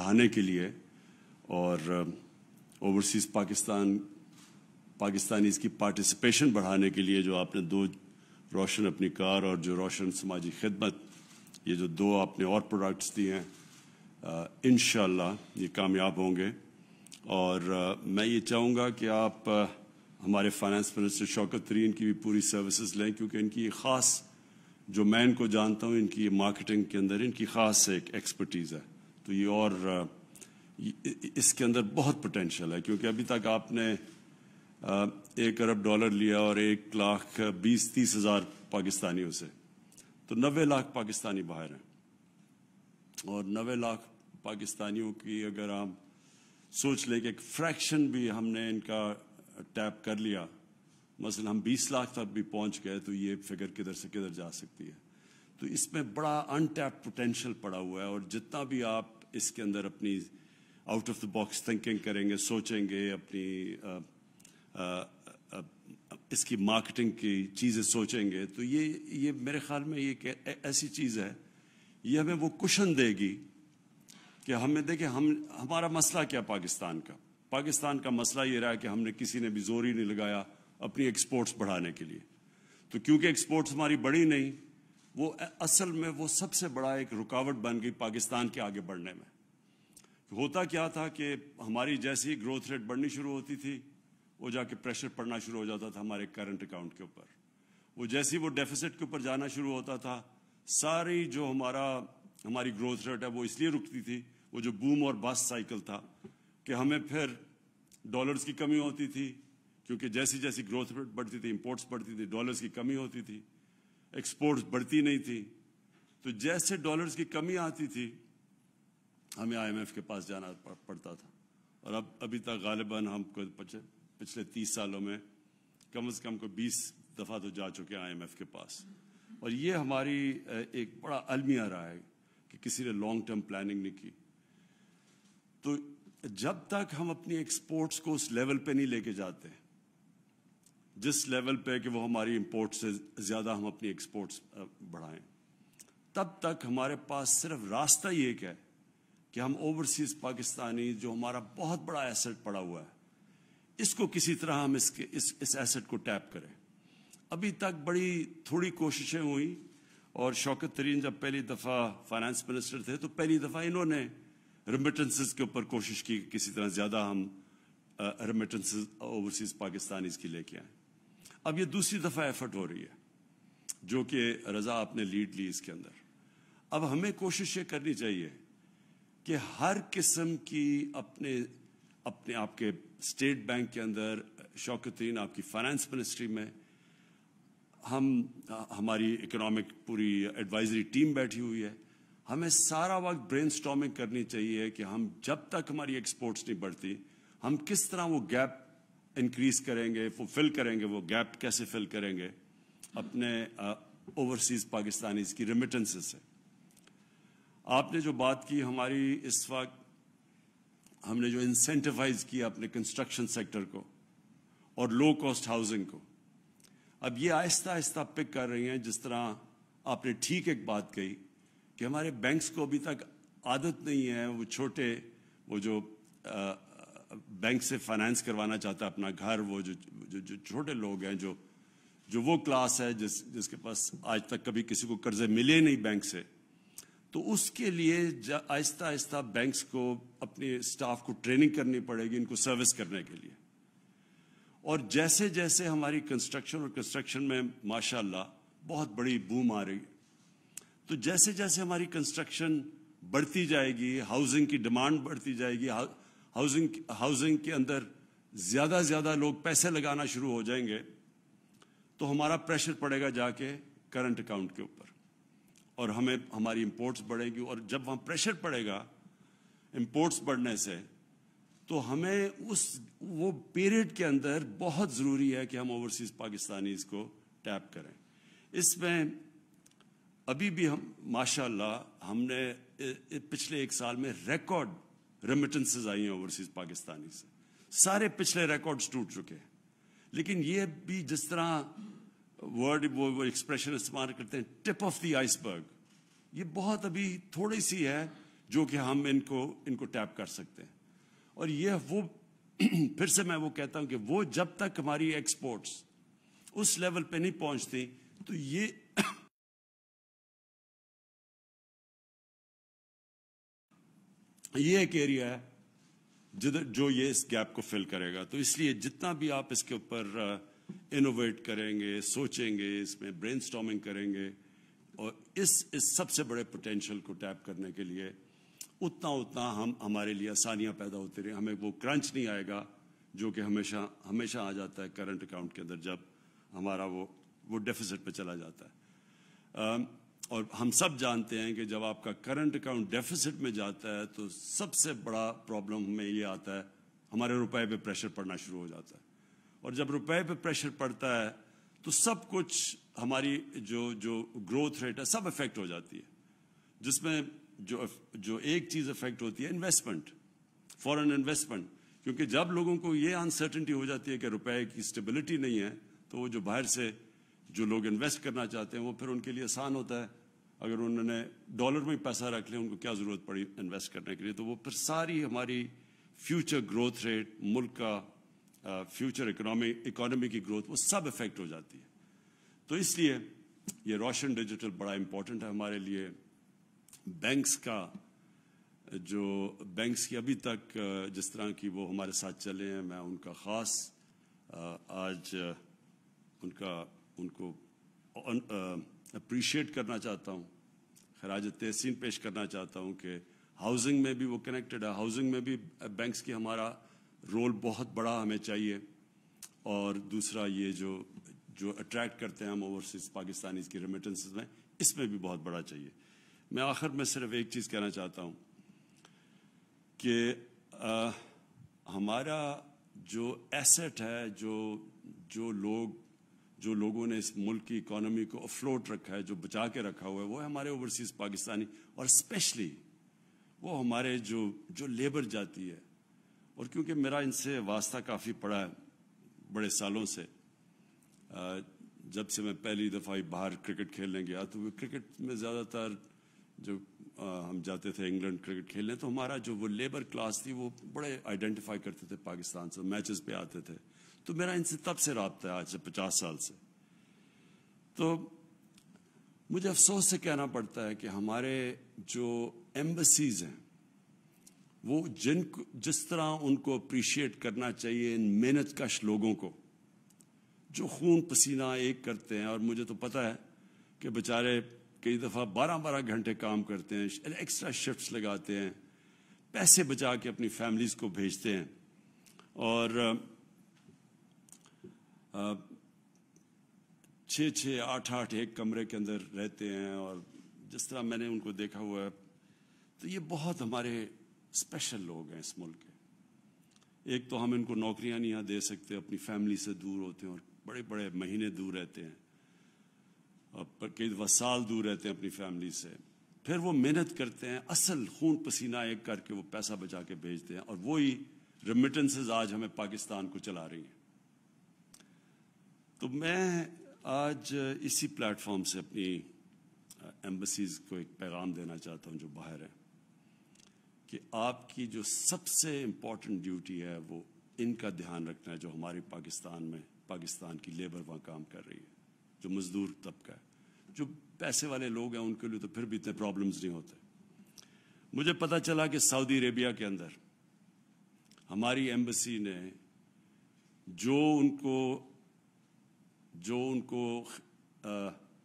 بڑھانے کے لیے اور اوورسیز پاکستانیز کی پارٹیسپیشن بڑھانے کے لیے جو آپ نے دو روشن اپنی کار اور جو روشن سماجی خدمت، یہ جو دو آپ نے اور پروڈکٹس دیے ہیں، انشاءاللہ یہ کامیاب ہوں گے. اور میں یہ چاہوں گا کہ آپ ہمارے فائنانس منسٹر شوکت ترین کی بھی پوری سروسز لیں، کیونکہ ان کی خاص، جو میں ان کو جانتا ہوں، ان کی مارکیٹنگ کے اندر ان کی خاص ایک ایکسپرٹیز ہے. تو یہ اور اس کے اندر بہت پوٹینشیل ہے، کیونکہ ابھی تک آپ نے $1 ارب لیا اور 1,20,30,000 پاکستانیوں سے، تو 90 لاکھ پاکستانی باہر ہیں. اور 90 لاکھ پاکستانیوں کی اگر ہم سوچ لیں کہ ایک فریکشن بھی ہم نے ان کا ٹیپ کر لیا، مثلا ہم 20 لاکھ تک بھی پہنچ گئے، تو یہ فگر کدھر سے کدھر جا سکتی ہے. تو اس میں بڑا ان ٹیپ پوٹینشیل پڑا ہوا ہے، اور جتنا بھی آپ اس کے اندر اپنی out of the box thinking کریں گے، سوچیں گے، اپنی اس کی مارکیٹنگ کی چیزیں سوچیں گے، تو یہ میرے خیال میں یہ ایسی چیز ہے، یہ ہمیں وہ کشن دے گی کہ ہمیں دیکھیں ہمارا مسئلہ کیا پاکستان کا مسئلہ یہ رہا کہ ہم نے کسی نے بھی زور ہی نہیں لگایا اپنی ایکسپورٹس بڑھانے کے لیے. تو کیونکہ ایکسپورٹس ہماری بڑھی نہیں، وہ اصل میں وہ سب سے بڑا ایک رکاوٹ بن گئی پاکستان کے آگے بڑھنے میں. ہوتا کیا تھا کہ ہماری جیسی گروتھ ریٹ بڑھنی شروع ہوتی تھی، وہ جا کے پریشر پڑنا شروع ہو جاتا تھا ہمارے کرنٹ اکاؤنٹ کے اوپر. وہ جیسی وہ ڈیفیسٹ کے اوپر جانا شروع ہوتا تھا، ساری جو ہماری گروتھ ریٹ ہے وہ اس لیے رکتی تھی، وہ جو بوم اور بس سائیکل تھا، کہ ہمیں پھر ڈالرز کی کمی ہوتی تھی، کیونکہ جیسی جیسی گروتھ ریٹ بڑھتی تھی، امپورٹس بڑھتی تھی، ڈالرز کی کمی ہوتی تھی، ایکسپورٹس بڑھتی نہیں تھی. تو جیسے ڈالرز کی کمی آتی تھی، ہمیں IMF کے پاس جانا پڑتا تھا. اور ابھی تک غالباً ہم کو پچھلے 30 سالوں میں کم از کم 20 دفعہ تو جا چکے ہیں IMF کے پاس. اور یہ ہماری ایک بڑا المیہ رہا ہے کہ کسی نے لانگ ٹرم پلاننگ نہیں کی. تو جب تک ہم اپنی ایکسپورٹس کو اس لیول پہ نہیں لے کے جاتے، جس لیول پہ کہ وہ ہماری امپورٹ سے زیادہ ہم اپنی ایکسپورٹس بڑھائیں، تب تک ہمارے پاس صرف راستہ ہی ایک ہے کہ ہم اوورسیز پاکستانی، جو ہمارا بہت بڑا ایسٹ پڑا ہوا ہے، اس کو کسی طرح ہم اس ایسٹ کو ٹیپ کریں. ابھی تک بڑی تھوڑی کوششیں ہوئی، اور شوکت ترین جب پہلی دفعہ فائنانس منسٹر تھے تو پہلی دفعہ انہوں نے ریمیٹنسز کے اوپر کوشش کی کہ کسی طرح زیادہ ہم ریمیٹنسز اوورسیز پاکستانیز کی لے کے آئیں. اب یہ دوسری دفعہ ایفرٹ ہو رہی ہے، جو کہ رضا آپ نے لیڈ لی اس کے اندر. اب ہمیں کوشش یہ کرنی چاہیے کہ ہر قسم کی اپنے آپ کے اسٹیٹ بینک کے اندر، شوکت ترین آپ کی فائنانس منسٹری میں، ہماری اکنامک پوری ایڈوائزری ٹیم بیٹھی ہوئی ہے، ہمیں سارا وقت برین سٹارمنگ کرنی چاہیے کہ ہم جب تک ہماری ایکسپورٹس نہیں بڑھتی، ہم کس طرح وہ گیپ انکریز کریں گے، وہ فل کریں گے، وہ گیپ کیسے فل کریں گے اپنے اوورسیز پاکستانیز کی ریمیٹنسز سے. آپ نے جو بات کی، ہماری اس وقت ہم نے جو انسینٹیوائز کیا اپنے کنسٹرکشن سیکٹر کو اور لو کاسٹ ہاؤسنگ کو، اب یہ آہستہ آہستہ پک کر رہی ہیں. جس طرح آپ نے ٹھیک ایک بات کہی کہ ہمارے بینکس کو ابھی تک عادت نہیں ہے، وہ جو بینک سے فائنانس کروانا چاہتا ہے اپنا گھر، وہ جو چھوٹے لوگ ہیں، جو وہ کلاس ہے جس کے پاس آج تک کبھی کسی کو قرضے ملے نہیں بینک سے، تو اس کے لیے آہستہ آہستہ بینکس کو اپنے اسٹاف کو ٹریننگ کرنی پڑے گی ان کو سروس کرنے کے لیے. اور جیسے جیسے ہماری کنسٹرکشن میں ماشاءاللہ بہت بڑی بوم آ رہی ہے، تو جیسے جیسے ہماری کنسٹرکشن بڑھتی جائے گی، ہاؤسنگ کی ڈیمانڈ بڑھتی جائے گی، ہاؤسنگ کے اندر زیادہ لوگ پیسے لگانا شروع ہو جائیں گے، تو ہمارا پریشر پڑے گا جا کے کرنٹ اکاؤنٹ کے اوپر، اور ہماری امپورٹس بڑھیں گی. اور جب وہاں پریشر پڑے گا امپورٹس بڑھنے سے، تو ہمیں وہ پیریڈ کے اندر بہت ضروری ہے کہ ہم اوورسیز پاکستانیز کو ٹیپ کریں. اس میں ابھی بھی ماشاءاللہ ہم نے پچھلے 1 سال میں ریکارڈ ریمیٹنسز آئی ہیں اوورسیز پاکستانی سے. سارے پچھلے ریکارڈز ٹوٹ چکے ہیں. لیکن یہ بھی جس طرح وہ ایکسپریشن استعمال کرتے ہیں، ٹپ آف دی آئس برگ، یہ بہت ابھی تھوڑی سی ہے جو کہ ہم ان کو ٹیپ کر سکتے ہیں. اور یہ وہ پھر سے میں وہ کہتا ہوں کہ وہ جب تک ہماری ایکسپورٹس اس لیول پہ نہیں پہنچتی تو یہ ایک ایریا ہے جو یہ اس گیپ کو فل کرے گا. تو اس لیے جتنا بھی آپ اس کے اوپر انوویٹ کریں گے, سوچیں گے, اس میں برین سٹارمنگ کریں گے اور اس سب سے بڑے پوٹینشیل کو ٹیپ کرنے کے لیے اتنا ہمارے لیے آسانیاں پیدا ہوتی رہیں. ہمیں وہ کرنچ نہیں آئے گا جو کہ ہمیشہ آ جاتا ہے کرنٹ اکاؤنٹ کے اندر جب ہمارا وہ ڈیفیسٹ پہ چلا جاتا ہے. اور ہم سب جانتے ہیں کہ جب آپ کا کرنٹ اکاؤنٹ ڈیفیسٹ میں جاتا ہے تو سب سے بڑا پرابلم ہمیں یہ آتا ہے, ہمارے روپے پہ پریشر پڑنا شروع ہو جاتا ہے. اور جب روپے پہ پریشر پڑتا ہے تو سب کچھ ہماری جو گروتھ ریٹ ہے سب افیکٹ ہو جاتی ہے. جس میں جو ایک چیز افیکٹ ہوتی ہے انویسٹمنٹ, فورن انویسٹمنٹ. کیونکہ جب لوگوں کو یہ انسرٹنٹی ہو جاتی ہے کہ روپے کی اسٹیبلٹی نہیں ہے تو وہ جو باہر سے جو لوگ انویسٹ کرنا چاہتے ہیں وہ پھر ان کے لیے آسان ہوتا ہے. اگر انہوں نے ڈالر میں پیسہ رکھ لیا, ان کو کیا ضرورت پڑی انویسٹ کرنے کے لیے, تو وہ پھر ساری ہماری فیوچر گروتھ ریٹ, ملک کا فیوچر اکانومی کی گروتھ, وہ سب افیکٹ ہو جاتی ہے. تو اس لیے یہ روشن ڈیجیٹل بڑا امپورٹنٹ ہے ہمارے لیے. بینکس کی ابھی تک جس طرح کی وہ ہمارے ساتھ چلے ہیں, میں ان کا خاص آج ان کو اپریشیٹ کرنا چاہتا ہوں, خراج تحسین پیش کرنا چاہتا ہوں کہ ہاؤسنگ میں بھی وہ کنیکٹڈ ہے. ہاؤسنگ میں بھی بینکس کی ہمارا رول بہت بڑا ہمیں چاہیے. اور دوسرا یہ جو اٹریکٹ کرتے ہیں ہم اوورسیز پاکستانیز کی ریمیٹنسز میں, اس میں بھی بہت بڑا چاہیے. میں آخر میں صرف ایک چیز کہنا چاہتا ہوں کہ ہمارا جو ایسٹ ہے, جو لوگوں نے اس ملک کی اکانومی کو افلوٹ رکھا ہے, جو بچا کے رکھا ہوا ہے, وہ ہے ہمارے اوورسیز پاکستانی. اور اسپیشلی وہ ہمارے جو لیبر جاتی ہے. اور کیونکہ میرا ان سے واسطہ کافی پڑا ہے بڑے سالوں سے, جب سے میں پہلی دفعہ باہر کرکٹ کھیلنے گیا تو وہ کرکٹ میں زیادہ تر جو ہم جاتے تھے انگلینڈ کرکٹ کھیلنے, تو ہمارا جو وہ لیبر کلاس تھی وہ بڑے آئیڈینٹیفائی کرتے تھے پاکستان سے, میچز پہ آتے تھے. تو میرا ان سے تب سے رابطہ ہے, آج سے 50 سال سے. تو مجھے افسوس سے کہنا پڑتا ہے کہ ہمارے جو ایمبیسیز ہیں وہ جس طرح ان کو اپریشیٹ کرنا چاہیے ان محنت کش لوگوں کو جو خون پسینہ ایک کرتے ہیں. اور مجھے تو پتہ ہے کہ بیچارے کئی دفعہ 12 گھنٹے کام کرتے ہیں, ایکسٹرا شفٹس لگاتے ہیں, پیسے بچا کے اپنی فیملیز کو بھیجتے ہیں, اور 6 8 ایک کمرے کے اندر رہتے ہیں. اور جس طرح میں نے ان کو دیکھا ہوا ہے تو یہ بہت ہمارے اسپیشل لوگ ہیں اس ملک کے. ایک تو ہم ان کو نوکریاں نہیں دے سکتے, اپنی فیملی سے دور ہوتے ہیں اور بڑے مہینے دور رہتے ہیں, اور کئی دفعہ سال دور رہتے ہیں اپنی فیملی سے. پھر وہ محنت کرتے ہیں, اصل خون پسینہ ایک کر کے وہ پیسہ بچا کے بھیجتے ہیں, اور وہی ریمیٹنسز آج ہمیں پاکستان کو چلا رہی ہیں. تو میں آج اسی پلیٹ فارم سے اپنی ایمبیسیز کو ایک پیغام دینا چاہتا ہوں جو باہر ہیں, کہ آپ کی جو سب سے امپورٹنٹ ڈیوٹی ہے وہ ان کا دھیان رکھنا ہے جو ہماری پاکستان کی لیبر وہاں کام کر رہی ہے, جو مزدور طبقہ ہے. جو پیسے والے لوگ ہیں ان کے لیے تو پھر بھی اتنے پرابلمز نہیں ہوتے. مجھے پتہ چلا کہ سعودی عربیہ کے اندر ہماری ایمبیسی نے جو ان کو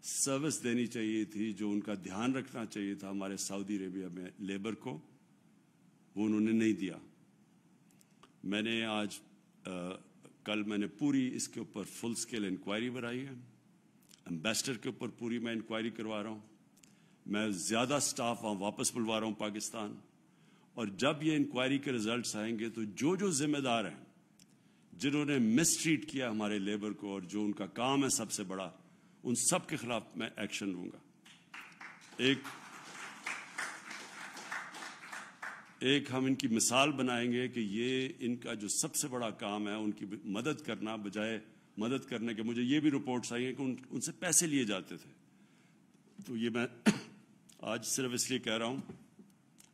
سروس دینی چاہیے تھی, جو ان کا دھیان رکھنا چاہیے تھا ہمارے سعودی عربیہ میں لیبر کو, وہ انہوں نے نہیں دیا. میں نے کل میں نے پوری اس کے اوپر فل سکیل انکوائری بنائی ہے. امبیسڈر کے اوپر پوری میں انکوائری کروا رہا ہوں. میں زیادہ سٹاف وہاں واپس بلوا رہا ہوں پاکستان. اور جب یہ انکوائری کے ریزلٹس آئیں گے تو جو ذمہ دار ہیں, جنہوں نے مس ٹریٹ کیا ہمارے لیبر کو اور جو ان کا کام ہے سب سے بڑا, ان سب کے خلاف میں ایکشن لوں گا. ایک ہم ان کی مثال بنائیں گے کہ یہ ان کا جو سب سے بڑا کام ہے ان کی مدد کرنا, بجائے مدد کرنے کے. مجھے یہ بھی رپورٹس آئی ہیں کہ ان سے پیسے لیے جاتے تھے. تو یہ میں آج صرف اس لیے کہہ رہا ہوں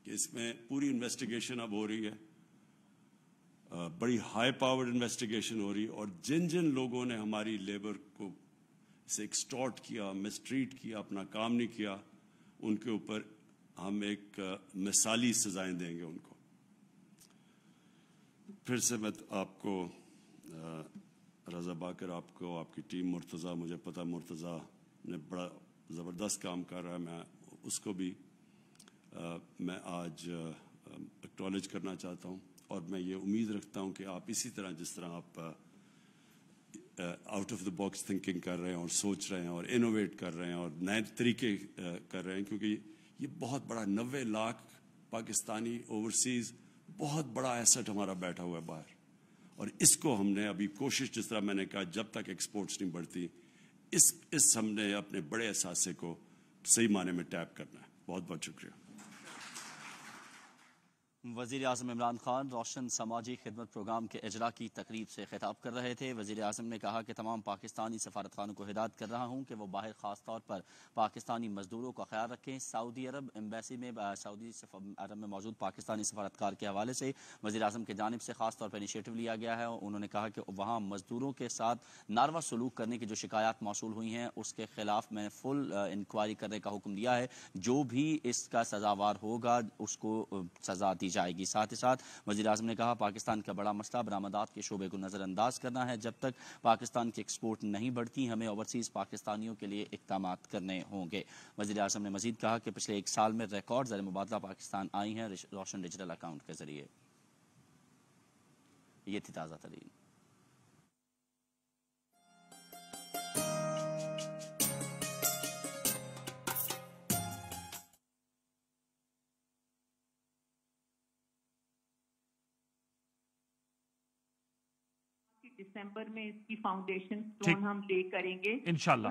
کہ اس میں پوری انویسٹیگیشن اب ہو رہی ہے, بڑی ہائی پاورڈ انویسٹیگیشن ہو رہی ہے, اور جن جن لوگوں نے ہماری لیبر کو سے ایکسٹورٹ کیا, مسٹریٹ کیا, اپنا کام نہیں کیا, ان کے اوپر ہم ایک مثالی سزائیں دیں گے ان کو. پھر سے میں آپ کو رضا باقر, آپ کو, آپ کی ٹیم, مرتضیٰ, مجھے پتا مرتضیٰ نے بڑا زبردست کام کر رہا ہے, میں اس کو بھی میں آج ایکنالج کرنا چاہتا ہوں, اور میں یہ امید رکھتا ہوں کہ آپ اسی طرح, جس طرح آپ out of the box thinking کر رہے ہیں اور سوچ رہے ہیں اور انوویٹ کر رہے ہیں اور نئے طریقے کر رہے ہیں, کیونکہ یہ بہت بڑا 90 لاکھ پاکستانی اوورسیز بہت بڑا ایسٹ ہمارا بیٹھا ہوا ہے باہر, اور اس کو ہم نے ابھی کوشش, جس طرح میں نے کہا, جب تک ایکسپورٹس نہیں بڑھتی, اس ہم نے اپنے بڑے اثاثے کو صحیح معنی میں ٹیپ کرنا ہے. بہت بہت شکریہ. وزیر اعظم عمران خان روشن سماجی خدمت پروگرام کے اجرا کی تقریب سے خطاب کر رہے تھے. وزیر اعظم نے کہا کہ تمام پاکستانی سفارتخانوں کو ہدایت کر رہا ہوں کہ وہ باہر خاص طور پر پاکستانی مزدوروں کا خیال رکھیں. سعودی عرب ایمبیسی میں سعودی عرب میں موجود پاکستانی سفارتکار کے حوالے سے وزیر اعظم کی جانب سے خاص طور پر انیشیٹو لیا گیا ہے. انہوں نے کہا کہ وہاں مزدوروں کے ساتھ ناروا سلوک کرنے کی جو شکایات موصول ہوئی ہیں اس کے خلاف میں فل انکوائری کرنے کا حکم دیا ہے. جو بھی اس کا سزاوار ہوگا اس کو سزا دی جائے گی. ساتھ ہی ساتھ وزیر اعظم نے کہا پاکستان کا بڑا مسئلہ برآمدات کے شعبے کو نظر انداز کرنا ہے. جب تک پاکستان کی ایکسپورٹ نہیں بڑھتی ہمیں اوورسیز پاکستانیوں کے لیے اقدامات کرنے ہوں گے. وزیر اعظم نے مزید کہا کہ پچھلے ایک سال میں ریکارڈ زر مبادلہ پاکستان آئی ہیں روشن ڈیجیٹل اکاؤنٹ کے ذریعے. یہ تھی تازہ ترین. دسمبر میں اس کی فاؤنڈیشن سٹون ہم لے کریں گے انشاءاللہ.